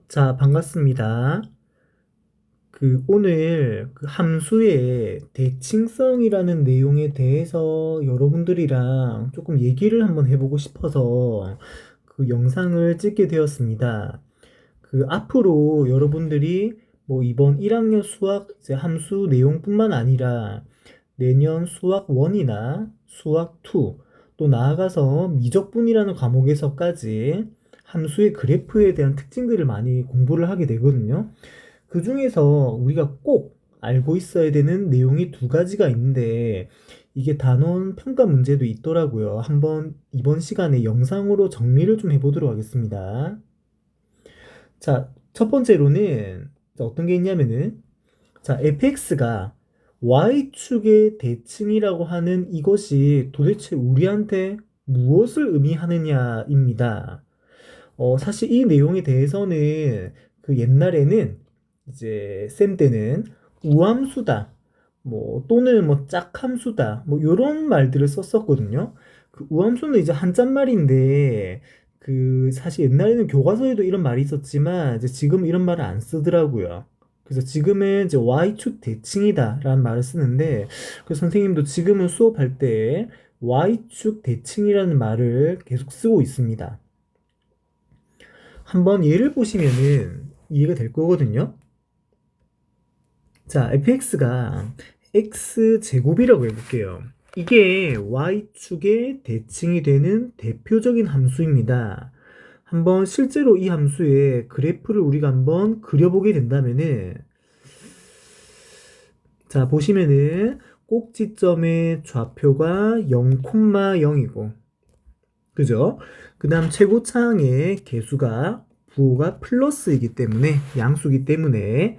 자, 반갑습니다. 오늘 함수의 대칭성이라는 내용에 대해서 여러분들이랑 조금 얘기를 한번 해보고 싶어서 영상을 찍게 되었습니다. 앞으로 여러분들이 뭐 이번 1학년 수학 이제 함수 내용뿐만 아니라 내년 수학 1이나 수학 2, 또 나아가서 미적분이라는 과목에서까지 함수의 그래프에 대한 특징들을 많이 공부를 하게 되거든요. 그 중에서 우리가 꼭 알고 있어야 되는 내용이 두 가지가 있는데 이게 단원 평가 문제도 있더라고요. 한번 이번 시간에 영상으로 정리를 좀 해보도록 하겠습니다. 자, 첫 번째로는 어떤 게 있냐면은 자, fx가 y축의 대칭이라고 하는 이것이 도대체 우리한테 무엇을 의미하느냐입니다. 사실 이 내용에 대해서는 옛날에는 이제 쌤 때는 우함수다, 뭐 또는 뭐 짝함수다, 뭐 요런 말들을 썼었거든요. 우함수는 이제 한자말인데 사실 옛날에는 교과서에도 이런 말이 있었지만 이제 지금 이런 말을 안 쓰더라고요. 그래서 지금은 이제 y축 대칭이다 라는 말을 쓰는데 선생님도 지금은 수업할 때 y축 대칭이라는 말을 계속 쓰고 있습니다. 한번 예를 보시면은 이해가 될 거거든요. 자, fx가 x제곱이라고 해볼게요. 이게 y축의 대칭이 되는 대표적인 함수입니다. 한번 실제로 이 함수의 그래프를 우리가 한번 그려보게 된다면은 자, 보시면은 꼭지점의 좌표가 0,0이고 그죠? 그 다음 최고차항의 개수가 부호가 플러스이기 때문에 양수이기 때문에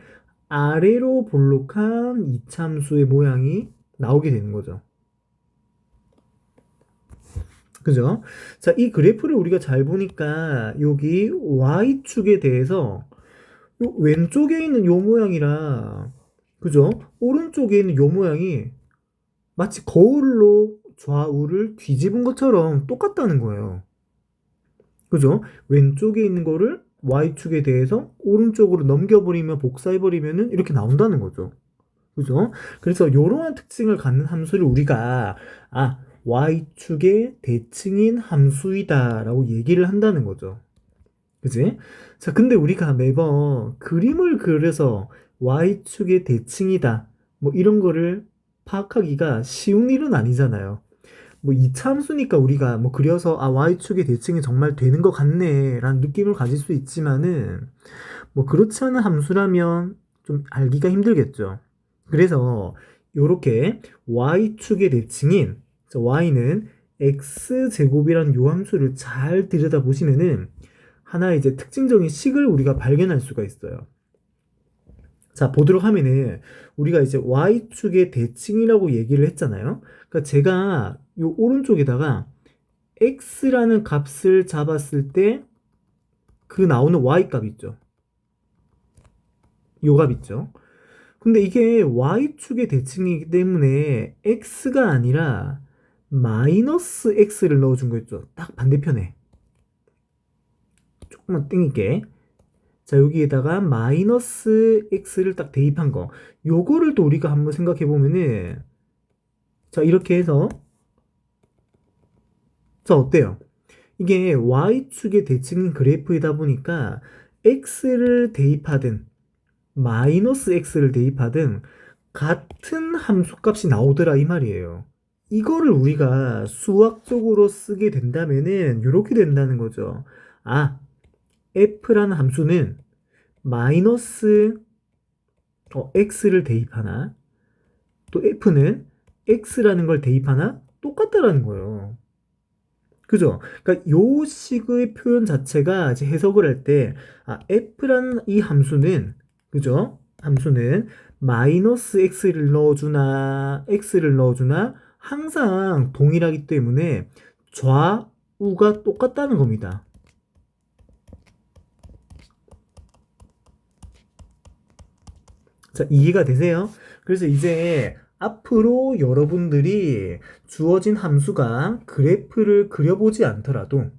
아래로 볼록한 이참수의 모양이 나오게 되는 거죠. 그죠? 자, 이 그래프를 우리가 잘 보니까 여기 Y축에 대해서 요 왼쪽에 있는 요 모양이랑 그죠? 오른쪽에 있는 요 모양이 마치 거울로 좌우를 뒤집은 것처럼 똑같다는 거예요. 그죠? 왼쪽에 있는 거를 Y축에 대해서 오른쪽으로 넘겨버리면 복사해버리면은 이렇게 나온다는 거죠. 그죠? 그래서 이러한 특징을 갖는 함수를 우리가 Y축의 대칭인 함수이다라고 얘기를 한다는 거죠. 그지? 자, 근데 우리가 매번 그림을 그려서 Y축의 대칭이다. 뭐 이런 거를 파악하기가 쉬운 일은 아니잖아요. 뭐 이차함수니까 우리가 뭐 그려서 y축의 대칭이 정말 되는 것 같네 라는 느낌을 가질 수 있지만은 뭐 그렇지 않은 함수라면 좀 알기가 힘들겠죠. 그래서 요렇게 y축의 대칭인 y는 x제곱이라는 요 함수를 잘 들여다보시면은 하나의 이제 특징적인 식을 우리가 발견할 수가 있어요. 자, 보도록 하면은 우리가 이제 y축의 대칭이라고 얘기를 했잖아요. 그러니까 제가 요 오른쪽에다가 x라는 값을 잡았을 때 그 나오는 y 값 있죠. 요 값 있죠. 근데 이게 y축의 대칭이기 때문에 x가 아니라 마이너스 x를 넣어준 거 있죠. 딱 반대편에. 조금만 땡길게. 자, 여기에다가 마이너스 x를 딱 대입한 거. 요거를 또 우리가 한번 생각해 보면은 자, 이렇게 해서 자, 어때요? 이게 y축의 대칭인 그래프이다 보니까 x를 대입하든 마이너스 x를 대입하든 같은 함수값이 나오더라 이 말이에요. 이거를 우리가 수학적으로 쓰게 된다면은 이렇게 된다는 거죠. f라는 함수는 마이너스 x를 대입하나 또 f는 x라는 걸 대입하나 똑같다라는 거예요. 그죠? 그러니까 요 식의 표현 자체가 이제 해석을 할 때, f라는 이 함수는, 그죠? 함수는 마이너스 x를 넣어주나, 항상 동일하기 때문에 좌우가 똑같다는 겁니다. 자, 이해가 되세요? 그래서 이제 앞으로 여러분들이 주어진 함수가 그래프를 그려보지 않더라도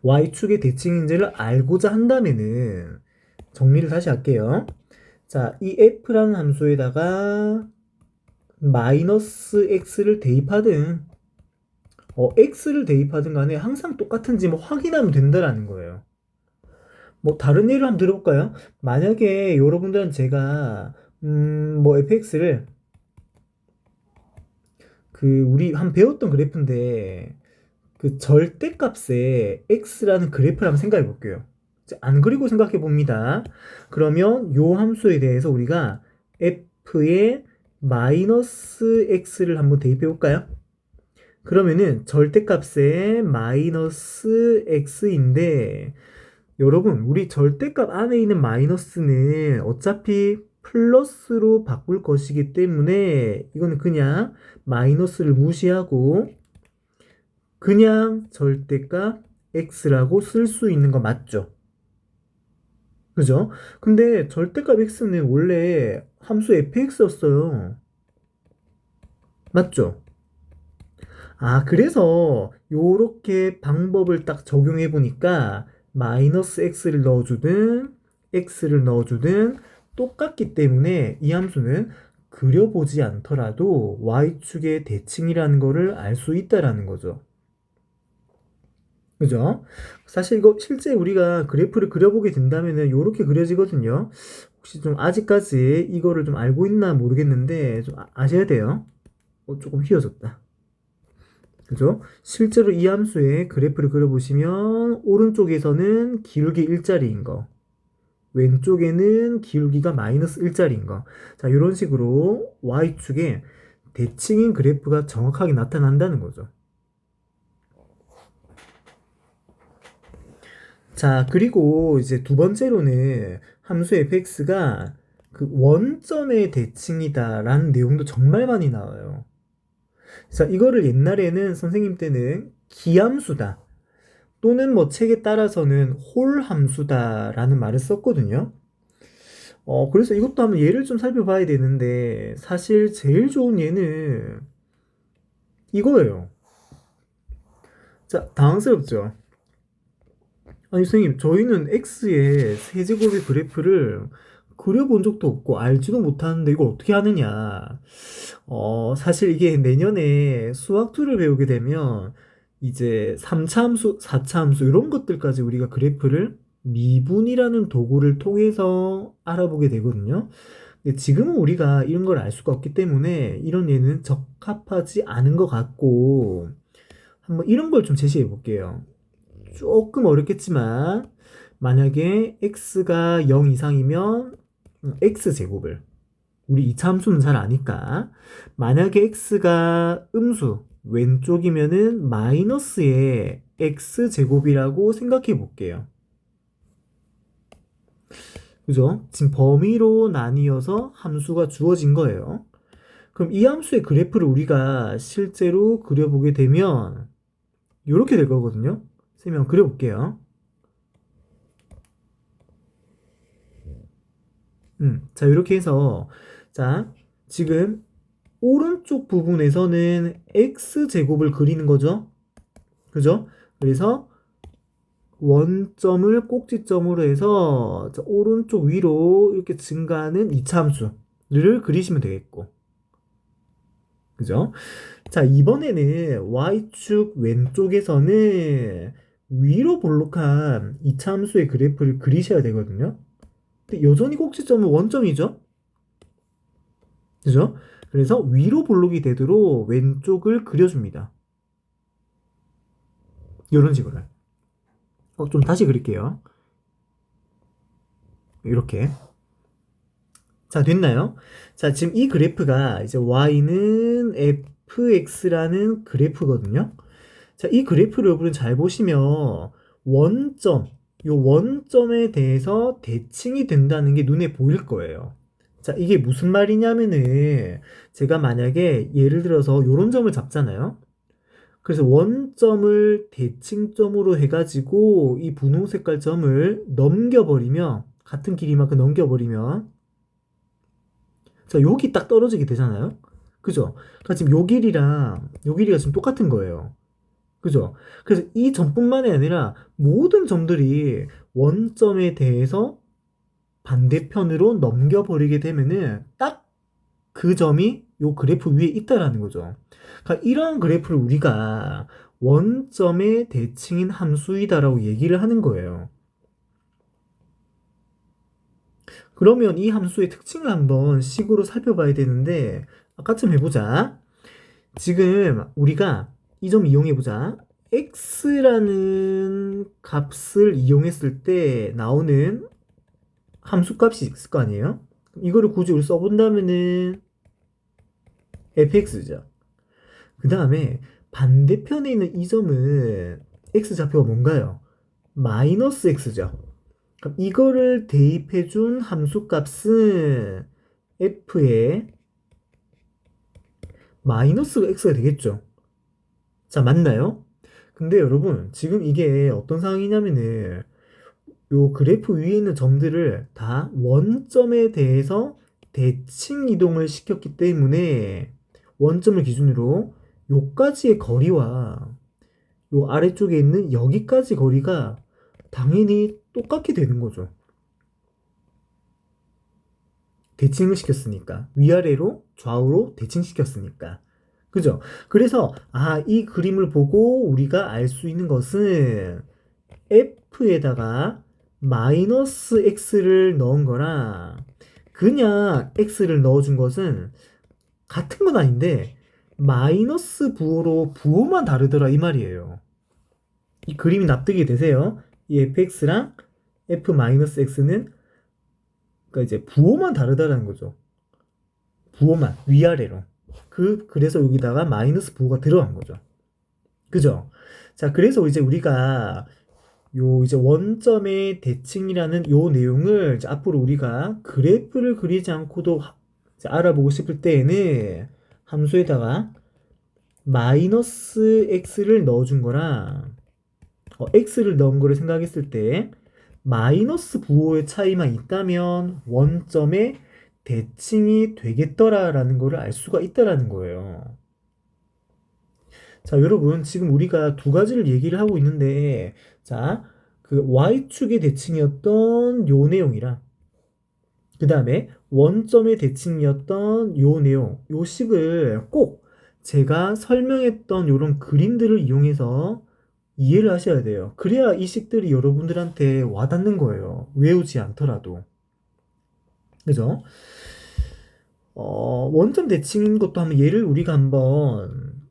y축의 대칭인지를 알고자 한다면은 정리를 다시 할게요. 자, 이 f라는 함수에다가 마이너스 x를 대입하든 x를 대입하든 간에 항상 똑같은지 뭐 확인하면 된다라는 거예요. 뭐 다른 예를 한번 들어볼까요? 만약에 여러분들은 제가 뭐 fx를 우리 한 배웠던 그래프인데 그 절대값에 x라는 그래프를 한번 생각해 볼게요. 안 그리고 생각해 봅니다. 그러면 요 함수에 대해서 우리가 f의 마이너스 x를 한번 대입해 볼까요? 그러면은 절대값에 마이너스 x인데 여러분 우리 절대값 안에 있는 마이너스는 어차피 플러스로 바꿀 것이기 때문에 이거는 그냥 마이너스를 무시하고 그냥 절대값 x라고 쓸 수 있는 거 맞죠? 그죠? 근데 절대값 x는 원래 함수 fx였어요. 맞죠? 아, 그래서 요렇게 방법을 딱 적용해 보니까 마이너스 x를 넣어주든 x를 넣어주든 똑같기 때문에 이 함수는 그려보지 않더라도 y축의 대칭이라는 거를 알 수 있다라는 거죠. 그죠? 사실 이거 실제 우리가 그래프를 그려보게 된다면은 요렇게 그려지거든요. 혹시 좀 아직까지 이거를 좀 알고 있나 모르겠는데 좀 아셔야 돼요. 조금 휘어졌다. 그죠? 실제로 이 함수의 그래프를 그려보시면 오른쪽에서는 기울기 일자리인 거, 왼쪽에는 기울기가 마이너스 일자리인 거. 자, 이런 식으로 y축에 대칭인 그래프가 정확하게 나타난다는 거죠. 자, 그리고 이제 두 번째로는 함수 fx가 그 원점의 대칭이다라는 내용도 정말 많이 나와요. 자, 이거를 옛날에는 선생님 때는 기함수다 또는 뭐 책에 따라서는 홀함수다라는 말을 썼거든요. 그래서 이것도 한번 예를 좀 살펴봐야 되는데 사실 제일 좋은 예는 이거예요. 자, 당황스럽죠? 아니, 선생님, 저희는 X의 세제곱의 그래프를 그려본 적도 없고 알지도 못하는데 이걸 어떻게 하느냐. 사실 이게 내년에 수학2를 배우게 되면 이제 3차 함수, 4차 함수 이런 것들까지 우리가 그래프를 미분이라는 도구를 통해서 알아보게 되거든요. 근데 지금은 우리가 이런 걸 알 수가 없기 때문에 이런 예는 적합하지 않은 것 같고 한번 이런 걸 좀 제시해 볼게요. 조금 어렵겠지만 만약에 x가 0 이상이면 x제곱을 우리 이차 함수는 잘 아니까 만약에 x가 음수 왼쪽이면은 마이너스의 x제곱이라고 생각해 볼게요. 그죠? 지금 범위로 나뉘어서 함수가 주어진 거예요. 그럼 이 함수의 그래프를 우리가 실제로 그려보게 되면 이렇게 될 거거든요. 선생님 한번 그려볼게요. 자, 이렇게 해서, 자, 지금 오른쪽 부분에서는 x제곱을 그리는 거죠. 그죠? 그래서 원점을 꼭지점으로 해서 자, 오른쪽 위로 이렇게 증가하는 이차함수를 그리시면 되겠고. 그죠? 자, 이번에는 y축 왼쪽에서는 위로 볼록한 이차함수의 그래프를 그리셔야 되거든요. 근데 여전히 꼭지점은 원점이죠? 그죠? 그래서 위로 볼록이 되도록 왼쪽을 그려줍니다. 이런 식으로. 좀 다시 그릴게요. 이렇게. 자, 됐나요? 자, 지금 이 그래프가 이제 y는 fx라는 그래프거든요. 자, 이 그래프를 여러분 잘 보시면 원점, 요 원점에 대해서 대칭이 된다는 게 눈에 보일 거예요. 자, 이게 무슨 말이냐면은 제가 만약에 예를 들어서 요런 점을 잡잖아요. 그래서 원점을 대칭점으로 해가지고 이 분홍 색깔 점을 넘겨버리면 같은 길이만큼 넘겨버리면 자, 여기 딱 떨어지게 되잖아요. 그죠? 그러니까 지금 요 길이랑 요 길이가 지금 똑같은 거예요. 그죠? 그래서 이 점뿐만이 아니라 모든 점들이 원점에 대해서 반대편으로 넘겨버리게 되면은 딱 그 점이 요 그래프 위에 있다라는 거죠. 그러니까 이러한 그래프를 우리가 원점의 대칭인 함수이다라고 얘기를 하는 거예요. 그러면 이 함수의 특징을 한번 식으로 살펴봐야 되는데 아까쯤 해보자. 지금 우리가 이 점 이용해보자. x라는 값을 이용했을 때 나오는 함수값이 있을 거 아니에요? 이거를 굳이 우리 써본다면은 fx죠. 그 다음에 반대편에 있는 이 점은 x좌표가 뭔가요? 마이너스 x죠. 그럼 이거를 대입해준 함수값은 f의 마이너스 x가 되겠죠. 자, 맞나요? 근데 여러분, 지금 이게 어떤 상황이냐면은 요 그래프 위에 있는 점들을 다 원점에 대해서 대칭 이동을 시켰기 때문에 원점을 기준으로 요까지의 거리와 요 아래쪽에 있는 여기까지 거리가 당연히 똑같게 되는 거죠. 대칭을 시켰으니까. 위아래로 좌우로 대칭시켰으니까. 그죠? 그래서 이 그림을 보고 우리가 알 수 있는 것은 f에다가 마이너스 x를 넣은 거랑 그냥 x를 넣어준 것은 같은 건 아닌데 마이너스 부호로 부호만 다르더라 이 말이에요. 이 그림이 납득이 되세요? 이 fx랑 f-x는 그러니까 이제 부호만 다르다라는 거죠. 부호만 위아래로. 그래서 여기다가 마이너스 부호가 들어간 거죠. 그죠? 자, 그래서 이제 우리가 요 이제 원점의 대칭이라는 요 내용을 이제 앞으로 우리가 그래프를 그리지 않고도 이제 알아보고 싶을 때에는 함수에다가 마이너스 x를 넣어준 거랑 x를 넣은 거를 생각했을 때 마이너스 부호의 차이만 있다면 원점의 대칭이 되겠더라라는 거를 알 수가 있다라는 거예요. 자, 여러분, 지금 우리가 두 가지를 얘기를 하고 있는데, 자, 그 y축의 대칭이었던 요 내용이랑, 그 다음에 원점의 대칭이었던 요 내용, 요 식을 꼭 제가 설명했던 요런 그림들을 이용해서 이해를 하셔야 돼요. 그래야 이 식들이 여러분들한테 와닿는 거예요. 외우지 않더라도. 그죠? 원점 대칭인 것도 한번 예를 우리가 한번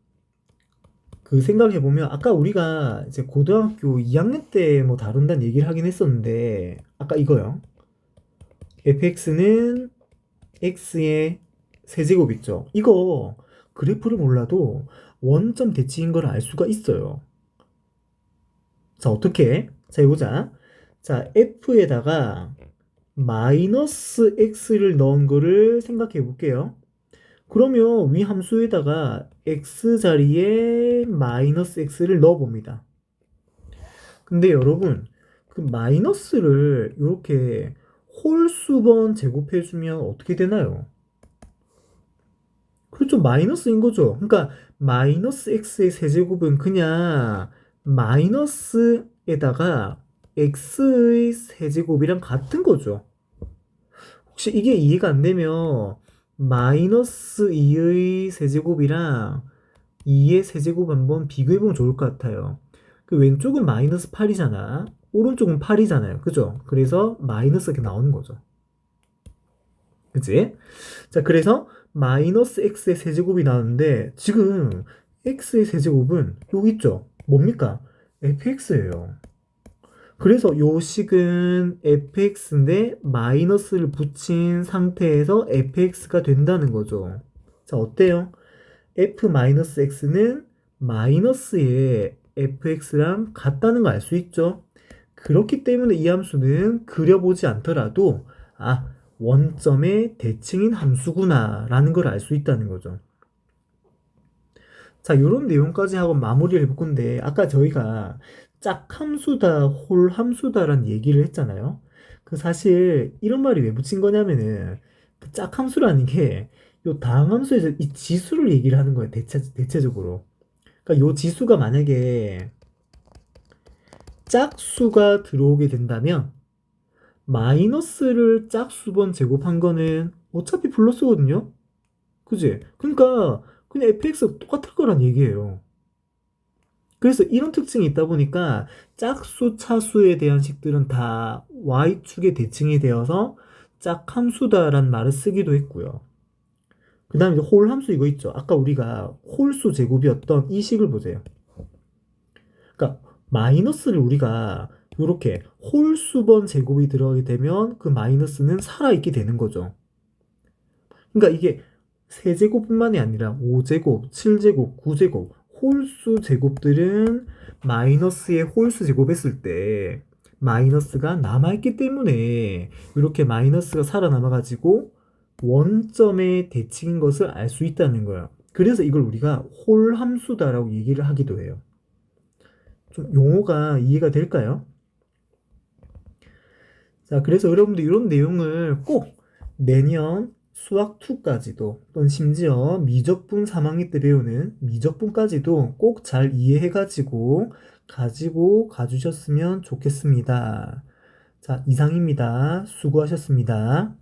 그 생각해보면 아까 우리가 이제 고등학교 2학년 때 뭐 다룬다는 얘기를 하긴 했었는데 아까 이거요. fx는 x의 세제곱 있죠. 이거 그래프를 몰라도 원점 대칭인 걸 알 수가 있어요. 자, 어떻게? 자, 해보자. 자, f에다가 마이너스 x를 넣은 거를 생각해 볼게요. 그러면 위 함수에다가 x 자리에 마이너스 x를 넣어 봅니다. 근데 여러분, 그 마이너스를 이렇게 홀수번 제곱해주면 어떻게 되나요? 그렇죠. 마이너스인 거죠. 그러니까 마이너스 x의 세제곱은 그냥 마이너스에다가 x의 세제곱이랑 같은 거죠. 혹시 이게 이해가 안 되면 마이너스 2의 세제곱이랑 2의 세제곱 한번 비교해보면 좋을 것 같아요. 그 왼쪽은 마이너스 8이잖아. 오른쪽은 8이잖아요. 그죠? 그래서 마이너스 이렇게 나오는 거죠. 그치? 자, 그래서 마이너스 x의 세제곱이 나오는데 지금 x의 세제곱은 여기 있죠? 뭡니까? fx예요. 그래서 요 식은 fx인데 마이너스를 붙인 상태에서 fx가 된다는 거죠. 자, 어때요? f-x는 마이너스의 fx랑 같다는 거 알 수 있죠? 그렇기 때문에 이 함수는 그려보지 않더라도 원점의 대칭인 함수구나 라는 걸 알 수 있다는 거죠. 자, 요런 내용까지 하고 마무리를 해볼 건데 아까 저희가 짝함수다, 홀함수다라는 얘기를 했잖아요. 그 사실 이런 말이 왜 붙인 거냐면은 그 짝함수라는 게 요 다항함수에서 이 지수를 얘기를 하는 거예요. 대체적으로. 그러니까 요 지수가 만약에 짝수가 들어오게 된다면 마이너스를 짝수번 제곱한 거는 어차피 플러스거든요? 그지? 그러니까 그냥 fx가 똑같을 거란 얘기예요. 그래서 이런 특징이 있다 보니까 짝수, 차수에 대한 식들은 다 y축에 대칭이 되어서 짝함수다란 말을 쓰기도 했고요. 그 다음에 이제 홀함수 이거 있죠. 아까 우리가 홀수 제곱이었던 이 식을 보세요. 그러니까 마이너스를 우리가 이렇게 홀수번 제곱이 들어가게 되면 그 마이너스는 살아있게 되는 거죠. 그러니까 이게 세제곱뿐만이 아니라 5제곱, 7제곱, 9제곱 홀수 제곱들은 마이너스의 홀수 제곱했을 때 마이너스가 남아있기 때문에 이렇게 마이너스가 살아남아가지고 원점의 대칭인 것을 알 수 있다는 거예요. 그래서 이걸 우리가 홀함수다라고 얘기를 하기도 해요. 좀 용어가 이해가 될까요? 자, 그래서 여러분들 이런 내용을 꼭 내년 수학 2까지도 또는 심지어 미적분 3학기 때 배우는 미적분까지도 꼭 잘 이해해가지고 가지고 가주셨으면 좋겠습니다. 자, 이상입니다. 수고하셨습니다.